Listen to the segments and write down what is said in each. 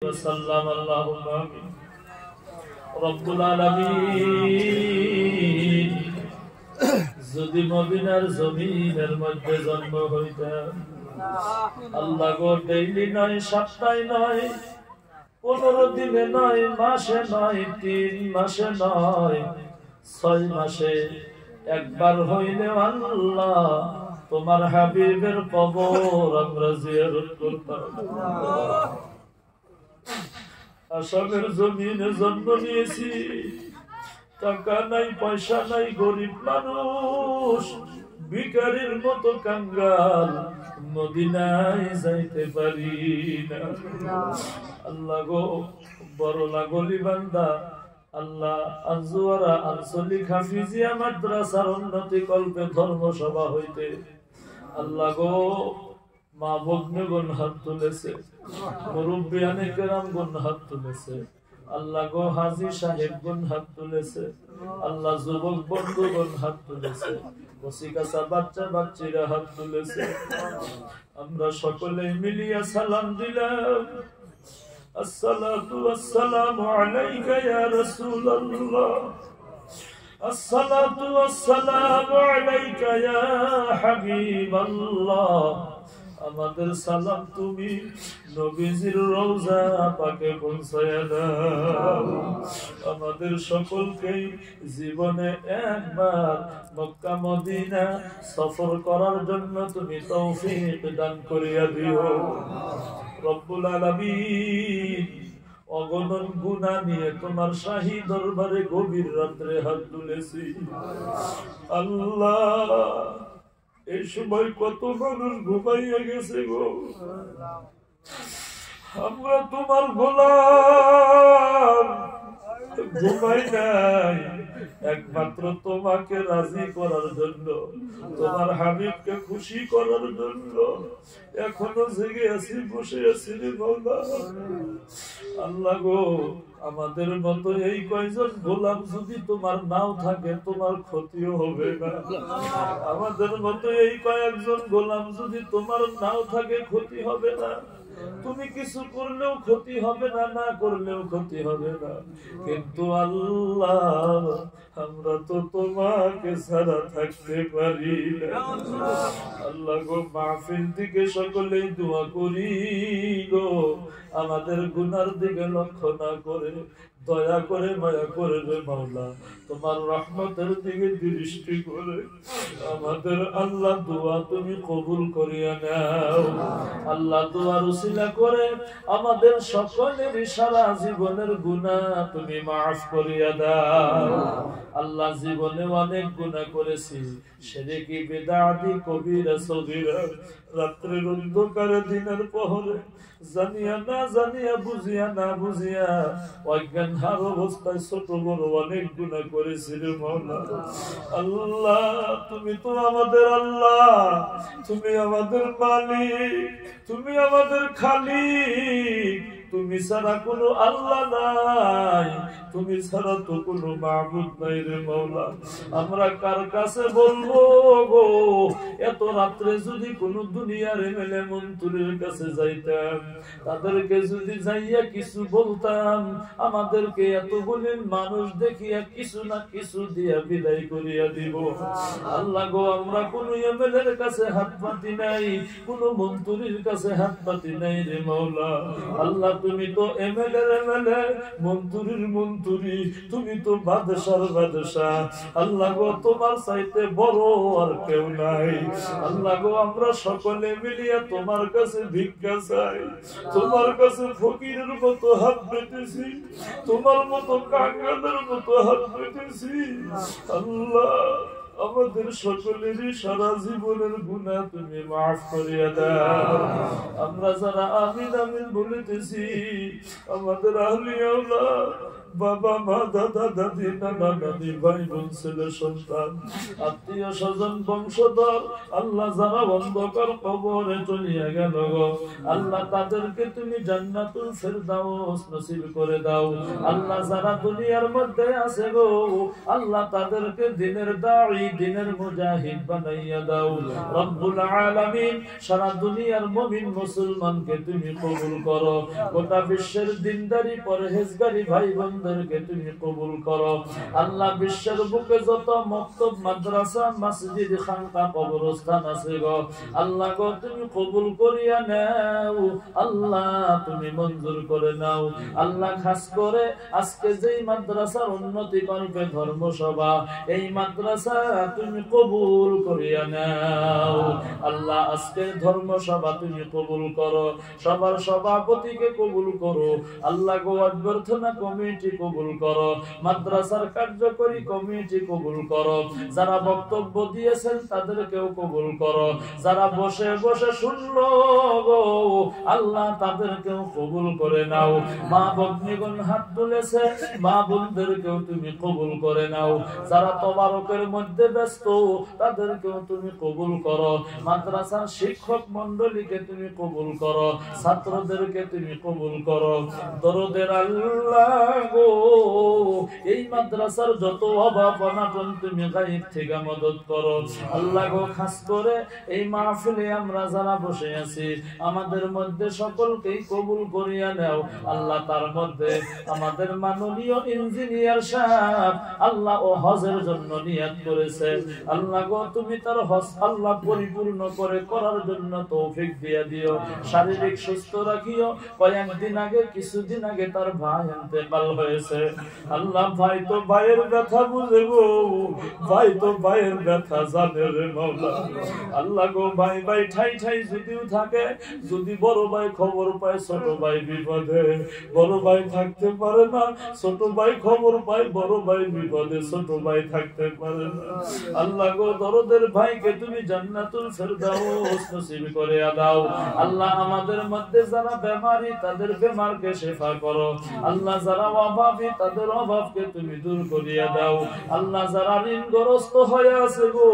وسلم اللهم آمين রব্বুল আলামিন যদি মদিনার জমিনের মধ্যে জন্ম হইতাম আল্লাহ গো ডেইলি নয় সপ্তাহে নয় 15 দিনে নয় মাসে নয় 3 মাসে নয় 6 মাসে একবার হইলে আল্লাহ তোমার হাবিবের কবর আমরা জিয়ারত করতাম আসামের জমিনে জন্ম নিয়েছি টাকা নাই পয়সা নাই গরিব মানুষ ভিখারির মতো কাঙ্গাল মদিনায় যাইতে পারি না আল্লাহ গো বড় লাগলি বান্দা আল্লাহ আনজুয়ারা আনসলিক হাফিজিয়া মাদ্রাসার উন্নতি কল্পে ধর্মসভা হইতে আল্লাহ গো মা ভগ্নগণ হাত তুলেছে মুরব্বিয়ানে কেরাম গণ হাত তুলেছে আল্লাহ গো হাজী সাহেব গণ হাত তুলেছে আল্লাহ যুবক বন্ধুগণ হাত তুলেছে কচিকাচা বাচ্চা বাচ্চিরা হাত তুলেছে আমরা সকলে মিলিয়া সালাম দিলাম আসসালাতু ওয়াসসালামু আলাইকা ইয়া রাসূলুল্লাহ আসসালাতু ওয়াসসালামু আলাইকা ইয়া হাবিবাল্লাহ আমাদের সালাম তুমি নবীজির রওজা পাকে পৌঁছায়া দাও আমাদের সকলকে জীবনে একবার মক্কা মদিনা সফর করার জন্য তুমি তৌফিক দান করিয়া দিও রব্বুল আলামিন অগণন গুনাহ নিয়ে তোমার শাহী দরবারে গভীর রাত্রে হাত তুলেছি আল্লাহ এই সময় কত মানুষ ঘুমাইয়া গেছে গো আমরা তোমার গোলাম ঘুমাই নাই একমাত্র তোমাকে রাজি করার জন্য তোমার হাবিবকে খুশি করার জন্য এখনো জেগে আছি বসে আছি রে বাবা আল্লাহ গো আমাদের মতো এই কয়জন গোলাম যদি তোমার নাও থাকে তোমার ক্ষতিও হবে না আমাদের মতো এই কয়েকজন গোলাম যদি তোমার নাও থাকে ক্ষতি হবে না তুমি কিছু করলেও ক্ষতি হবে না না করলেও ক্ষতি হবে না কিন্তু আল্লাহ আমরা তো তোমাকে ছাড়া থাকতে পারি না আল্লাহ গো মাহফিল থেকে সকলেই দোয়া করি গো আমাদের গুনার দিকে লক্ষ্য না করে দয়া করে মায়া করে রে মাওলা তোমার রহমতের দিকে দৃষ্টি করে আমাদের আল্লাহ দোয়া তুমি কবুল করিয়া নাও আল্লাহ দোয়ার উসিলা করে আমাদের সকলের সারা জীবনের গুনাহ তুমি মাফ করিয়া দাও আল্লাহ জীবনে অনেক গুনাহ করেছি শিরকি বিদআতি কবিরা সগীরা রাত্রের অন্ধকারে দিনের প্রহরে জানিয়া না জানিয়া বুঝিয়া না বুঝিয়া অজ্ঞান হার অবস্থায় ছোট বড় অনেক গুনাহ করেছি রে মাওলা আল্লাহ তুমি তো আমাদের আল্লাহ তুমি আমাদের মালিক তুমি আমাদের খালিক তুমি ছাড়া কোনো আল্লাহ নাই তুমি ছাড়া তো কোনো মাবুদ নাই রে মাওলা আমরা কার কাছে বলবো গো এত রাত্রে যদি কোনো দুনিয়ার এমএলএ মন্ত্রীর কাছে যাইতাম তাদেরকে যদি যাইয়া কিছু বলতাম আমাদেরকে এতগুলি মানুষ দেখিয়া কিছু না কিছু দিয়া বিদায় করিয়া দিব আল্লাহ গো আমরা কোনো এমএলএর কাছে হাত পাতি নাই কোনো মন্ত্রীর কাছে হাত পাতি নাই রে মাওলা আল্লাহ তুমি তো এমএলএ মন্ত্রীর মন্ত্রী তুমি তো বাদশার বাদশা আল্লাহ গো তোমার চাইতে বড় আর কেউ নাই আল্লাহ গো আমরা সকলে মিলিয়া তোমার কাছে ভিক্ষা চাই তোমার কাছে ফকিরের মতো হাত পেতেছি তোমার মতো কাঙ্গালের মতো হাত পেতেছি আল্লাহ আমাদের সকলেরই সারা জীবনের গুনাহ তুমি মাফ করিয়া দাও আমরা যারা আমিন আমিন বলিতেছি আমাদের আহলি আওলাদ বাবা মা দাদা দাদি নানা নানি ভাই বোন ছেলে সন্তান আত্মীয় স্বজন বংশধর আল্লাহ যারা অন্ধকার কবরে চলিয়া গেল গো আল্লাহ তাদেরকে তুমি জান্নাতুল ফেরদাউস নসিব করে দাও আল্লাহ যারা দুনিয়ার মধ্যে আছে গো আল্লাহ তাদেরকে দিনের দাঈ দ্বীনের মুজাহিদ বানাইয়া দাও রব্বুল আলামিন। সারা দুনিয়ার মুমিন মুসলমানকে তুমি কবুল করো, গোটা বিশ্বের দিনদারি পরহেজগারি ভাই বোনদেরকে তুমি কবুল করো আল্লাহ। বিশ্বের বুকে যত মক্তব মাদ্রাসা মসজিদ খানকা কবরস্থান আছে গো আল্লাহ গো তুমি কবুল করিয়া নাও আল্লাহ, তুমি মঞ্জুর করে নাও আল্লাহ। খাস করে আজকে যেই মাদ্রাসার উন্নতি করবে ধর্মসভা, এই মাদ্রাসা তুমি কবুল করিয়া নাও আল্লাহ। আজকে ধর্মসভা তুমি কবুল করো, সবার সভাপতিকে কবুল করো আল্লাহ গো। অভ্যর্থনা কমিটি কবুল করো, মাদ্রাসার কার্যকরী কমিটি কবুল করো, যারা বক্তব্য দিয়েছেন তাদেরকেও কবুল করো, যারা বসে বসে শুনলো গো আল্লাহ তাদেরকেও কবুল করে নাও। মা ভগ্নীগণ হাত তুলেছে, মা বোনদেরকেও তুমি কবুল করে নাও, যারা তবারকের মধ্যে ব্যস্ত তাদেরকেও তুমি কবুল করো, মাদ্রাসার শিক্ষক মন্ডলীকে তুমি কবুল করো, ছাত্রদেরকে তুমি কবুল করো। দরদের আল্লাহ গো এই মাদ্রাসার যত অভাব অনাটন তুমি গায়েব থেকে মদদ করো আল্লাহ গো। খাস করে এই মাহফিলে আমরা যারা বসে আছি আমাদের মধ্যে সকলকেই কবুল করিয়া নাও আল্লাহ। তার মধ্যে আমাদের মাননীয় ইঞ্জিনিয়ার সাহেব আল্লাহ ও হজের জন্য নিয়ত করেছে আল্লাহ গো, তুমি তার হজ আল্লাহ পরিপূর্ণ করে করার জন্য তৌফিক দিয়ে দিও, শারীরিক সুস্থ রাখিও। কয়েকদিন আগে কিছুদিন আগে তার ভাই ইন্তেকাল হয়েছে আল্লাহ। ভাই তো ভাইয়ের ব্যথা বুঝে গো, ভাই তো ভাইয়ের ব্যথা জানে রে মাওলা আল্লাহ গো। ভাই ভাই ঠাই ঠাই যদিও থাকে, যদি বড় ভাই খবর পায় ছোট ভাই বিপদে, বড় ভাই থাকতে পারে না, ছোট ভাই খবর পায় বড় ভাই বিপদে, ছোট ভাই থাকতে পারে না আল্লাহ গো। দরদের ভাইকে তুমি জান্নাতুল ফেরদাউস নসিব করে দাও আল্লাহ। আমাদের মধ্যে যারা বেমারি তাদের বেমারকে শিফা করো আল্লাহ, যারা অভাবী তাদের অভাবকে তুমি দূর করিয়া দাও আল্লাহ। যারা ঋণগ্রস্ত হয়ে আছে গো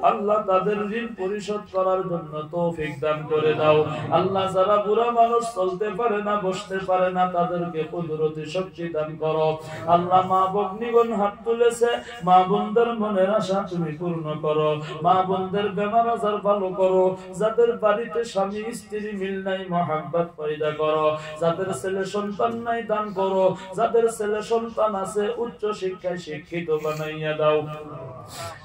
আল্লাহ তাদের ঋণ পরিশোধ করার জন্য তৌফিক দান করে দাও আল্লাহ। যারা বুড়া মানুষ চলতে পারে না বসতে পারে না তাদেরকে কুদরতি শক্তি দান করো আল্লাহ। মা ভগ্নীগণ হাত তুলেছে, মা বোনদের মনের আশা তুমি পূর্ণ করো, মা বোনদের বেমার আজার ভালো করো, যাদের বাড়িতে স্বামী স্ত্রী মিল নাই মহাব্বত পয়দা করো, যাদের ছেলে সন্তান নাই দান করো, যাদের ছেলে সন্তান আছে উচ্চ শিক্ষায় শিক্ষিত বানাইয়া দাও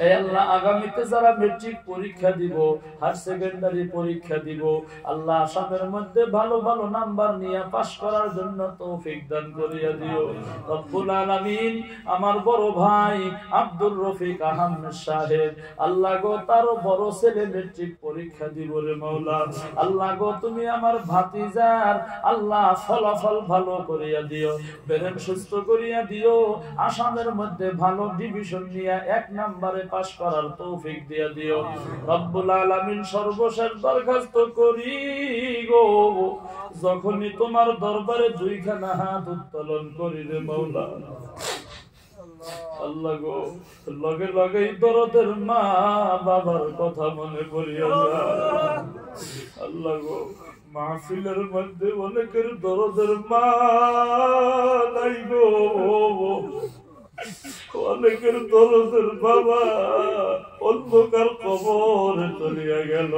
এই আল্লাহ। আগামীতে যারা মেট্রিক পরীক্ষা দিব, হায়ার সেকেন্ডারি পরীক্ষা দিব আল্লাহ, আসামের মধ্যে ভালো ভালো নাম্বার নিয়ে পাস করার জন্য তৌফিক দান করিয়া দিও রব্বুল আলামিন। আমার বড় ভাই আব্দুর রফিক আহমেদ সাহেব আল্লাহ গো, তারও বড় ছেলে মেট্রিক পরীক্ষা দিব রে মাওলা আল্লাহ গো। তুমি আমার ভাতিজার আল্লাহ ফলাফল ভালো করিয়া দিও, ব্রেন সুস্থ করিয়া দিও, আসামের মধ্যে ভালো ডিভিশন নিয়ে 1 নম্বরে পাস করার তৌফিক দিয়া দিও রব্বুল আলামিন। সর্বশেষ দরখাস্ত করি গো, যখনই তোমার দরবারে 2খানা হাত উত্তোলন করি রে মাওলা আল্লাহ গো, লগে লগে দরদের মা বাবার কথা মনে পড়িয়া যায় আল্লাহ গো। মাহফিলের মধ্যে অনেকের দরদের মা নাই গো, অনেকের দরদের বাবা অন্ধকার কবরে চলিয়া গেল।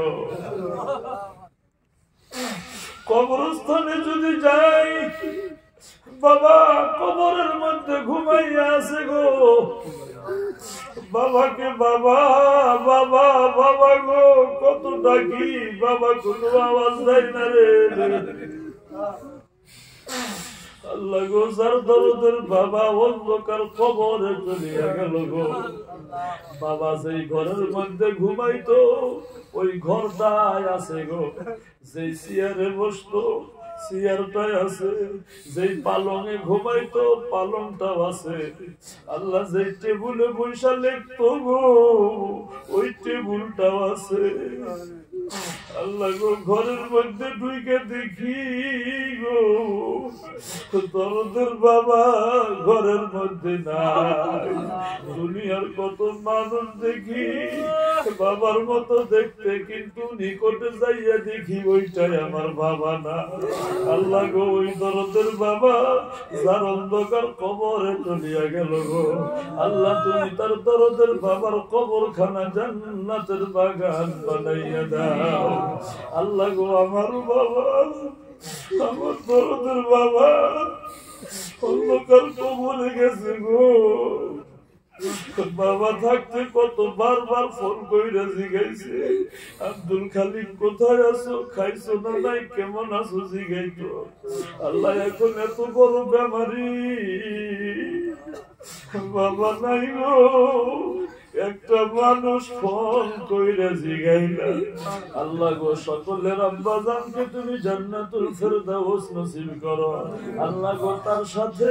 কবরস্থানে যদি যাই বাবা কবরের মধ্যে ঘুমাইয়া আছে গো, বাবাকে বাবা বাবা বাবা গো কত ডাকি, বাবা কোনো আওয়াজ দেয় না রে আল্লাহ গো। যার দরদের বাবা অন্ধকার কবরে চলিয়া গেল গো, বাবা যেই ঘরের মধ্যে ঘুমাইতো ওই ঘরটাই আছে গো, যেই চেয়ারে বসতো চেয়ারটাই আছে, যেই পালঙে ঘুমাইতো পালংটাও আছে আল্লাহ। যেই টেবুলে বৈশা লিখতো গো ওই টেবুলটাও আছে আল্লাহ গো। ঘরের মধ্যে ঢুকে দেখি গো দরদের বাবা ঘরের মধ্যে নাই। দুনিয়ার কত মানুষ দেখি বাবার মতো দেখতে, কিন্তু নিকটে যাইয়া দেখি ওইটাই আমার বাবা না। আল্লাহ গো, ওই দরদের বাবা যার অন্ধকার কবরে চলিয়া গেল গো, আল্লাহ তুমি তার দরদের বাবার কবরখানা জান্নাতের বাগান বানাইয়া দাও। আল্লাহ গো, আমার বাবা, আমার দরদের বাবা অন্ধকার কবরে গেছে গো। বাবা থাকতে কত বারবার ফোন কইরা জিগাইছে, আব্দুল খালিক কোথায় আছো, খাইছো না নাই, কেমন আছো জিগাইতো। আল্লাহ এখন এত বড় বেমারি, বাবা নাই গো, একটা মানুষ ফোন কইরা জিগাইলা। আল্লাহ গো, সকলের আব্বা জানকে তুমি জান্নাতুল ফেরদাউস নসিব করো। আল্লাহ গো, তার সাথে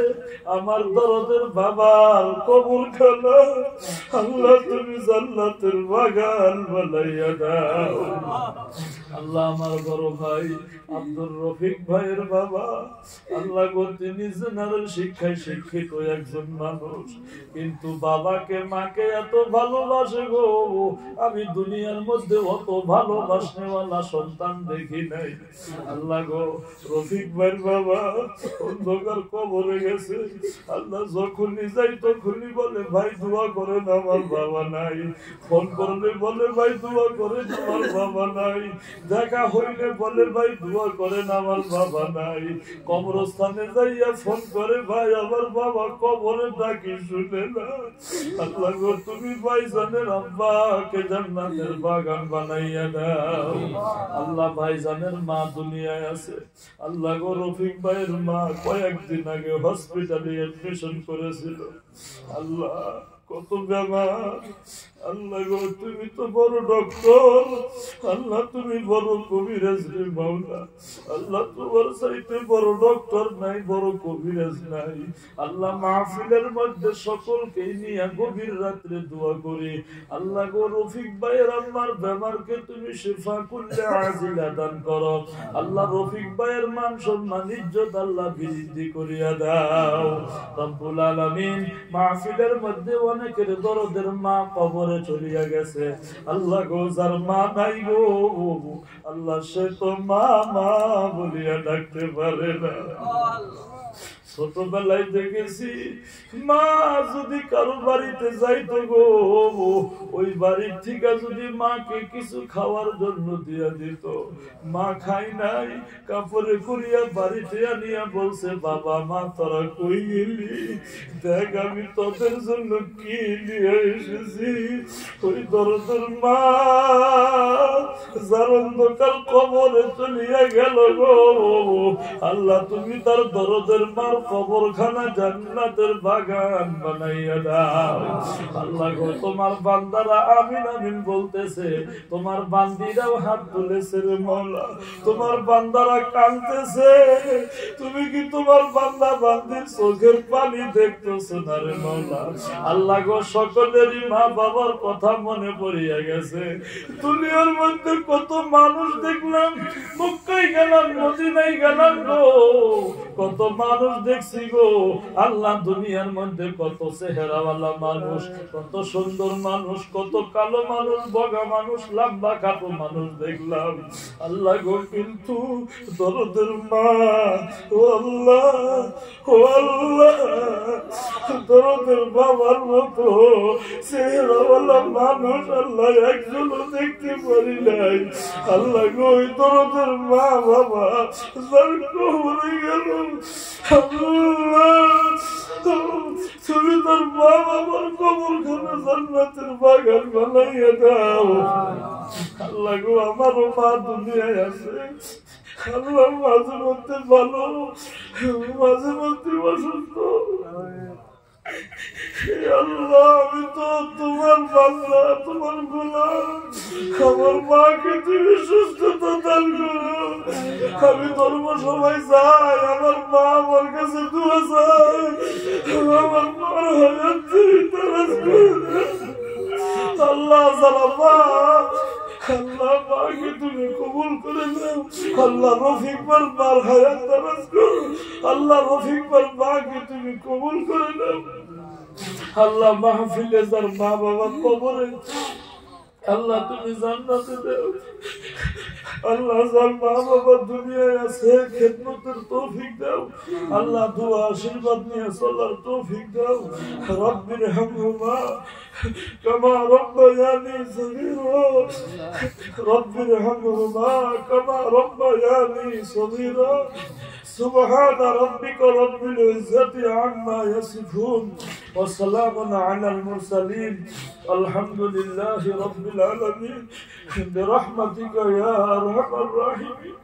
আমার দরদের বাবার কবরখানা আল্লাহ তুমি জান্নাতের বাগান বানাইয়া দাও। আল্লাহ আমার বড় ভাই আব্দুর রফিক ভাইয়ের বাবা, আল্লাহ গো, তিনি জেনারেল শিক্ষায় শিক্ষিত একজন মানুষ, কিন্তু বাবাকে মাকে এত ভালোবাসে গো, আমি দুনিয়ার মধ্যে অত ভালোবাসনেওয়ালা সন্তান দেখি নাই। আল্লাহ গো, রফিক ভাইয়ের বাবা অন্ধকার কবরে গেছে। আল্লাহ যখনই যাই তখনই বলে ভাই দোয়া করেন, আমার বাবা নাই। ফোন করলে বলে ভাই দোয়া করেন, আমার বাবা নাই। দেখা হইলে বলে ভাই দোয়া করেন, আমার বাবা নাই। কবরস্থানে যাইয়া ফোন করে ভাই আমার বাবা কবরে ডাকি শুনে না। আল্লাহ গো, তুমি ভাইজানের আব্বাকে জান্নাতের বাগান বানাইয়া দাও। আল্লাহ ভাইজানের মা দুনিয়ায় আছে। আল্লাহ গো, রফিক ভাইয়ের মা কয়েকদিন আগে হসপিটালে এডমিশন করেছিল। আল্লাহ কত বেমার। আল্লাহ গো, তুমি তো বড় ডক্টর, আল্লাহ তুমি বড় কবিরাজ রে মাওলা। আল্লাহ তোমার চাইতে বড় ডক্টর নাই, বড় কবিরাজ নাই। আল্লাহ মাহফিলের মধ্যে সকলকে নিয়ে গভীর রাত্রে দোয়া করি। আল্লাহ গো, রফিক ভাইয়ের আম্মার বেমারকে তুমি শিফা কুল্লে আজিলা দান করো। আল্লাহ রফিক ভাইয়ের মান সম্মান ইজ্জত আল্লাহ বৃদ্ধি করিয়া দাও রব্বুল আলামিন। মাহফিলের মধ্যে অনেকের দরদের মা কবরে চলিয়া গেছে। আল্লাহ গো, যার মা নাই গো, আল্লাহ সে তো মা মা বলিয়া ডাকতে পারে না। ছোটবেলায় দেখেছি মা যদি কারো বাড়িতে যাইতো গো, ওই বাড়ির থেকে যদি মাকে কিছু খাওয়ার জন্য দিয়া দিত, মা খাই নাই, কাপড়ে করিয়া বাড়িতে আনিয়া বলছে বাবা মা তোরা কই গেলি, দেখ আমি তোদের জন্য কি নিয়ে এসেছি। ওই দরদের মা যার অন্ধকার কবরে চলিয়া গেল গো, আল্লাহ তুমি তার দরদের মার কবরখানা জান্নাতের বাগান বানাইয়া দাও। আল্লাহ গো, তোমার বান্দারা আমিন আমিন বলতেছে, তোমার বান্দিরাও হাত তুলেছে রে মওলা, তোমার বান্দারা কাঁদতেছে, তুমি কি তোমার বান্দা বান্দির চোখের পানি দেখতেছো না রে মওলা। আল্লাহ গো, সকলেরই মা বাবার কথা মনে পড়িয়া গেছে। দুনিয়ার মধ্যে কত মানুষ দেখলাম, মক্কায় গেলাম, মদিনায় গেলাম গো, কত মানুষ দেখছি গো। আল্লাহ দুনিয়ার মধ্যে কত চেহারাওয়ালা মানুষ, কত সুন্দর মানুষ, কত কালো মানুষ, বগা মানুষ, লম্বা কাটো মানুষ দেখলাম। আল্লাহ গো, কিন্তু দরদের মা, ও আল্লাহ, ও আল্লাহ, দরদের বাবার মতো চেহারাওয়ালা মানুষ আল্লাহ একজনও দেখতে পারি নাই। আল্লাহ গো, ওই দরদের মা বাবা যার কবরে গেল, তুমি তার মা বাবার কবরখানা জান্নাতের বাগান বানাইয়া দাও। আল্লাহ গো, আমারও মা দুনিয়ায় আছে। আল্লাহ মাঝে মধ্যে ভালো, মাঝে মধ্যে অসুস্থ। আল্লাহ, আমি তো তোমার বান্দা, তোমার গোলাম, আমার মাকে তুমি সুস্থতা দান করো। আমি ধর্ম সবাই যাই, আমার মা আমার কাছে দোয়া চাই, আমার মার হায়াত তুমি তারাজ করে। আল্লাহ জালাবা, আল্লাহ মাকে তুমি কবুল করে দাও। আল্লাহ রফিক ভাইয়ের মার হায়াত দারাজ করো আল্লাহ রফিক ভাইয়ের মাকে তুমি কবুল করে নাও আল্লাহ মাহফিলে যার মা বাবা কবরে আল্লাহ তুমি জান্নাতে দাও আল্লাহ যার মা বাবা দুনিয়ায় আছে খেদমতের তৌফিক দাও আল্লাহ দোয়া আশীর্বাদ নিয়ে চলার তৌফিক দাও রব্বির হামহুমা কামা রব্বায়ানি সগীরা রব্বির হামহুমা কামা রব্বায়ানি সগীরা سبحان ربك رب العزة عما يصفون وسلام على المرسلين الحمد لله رب العالمين برحمتك يا أرحم الراحمين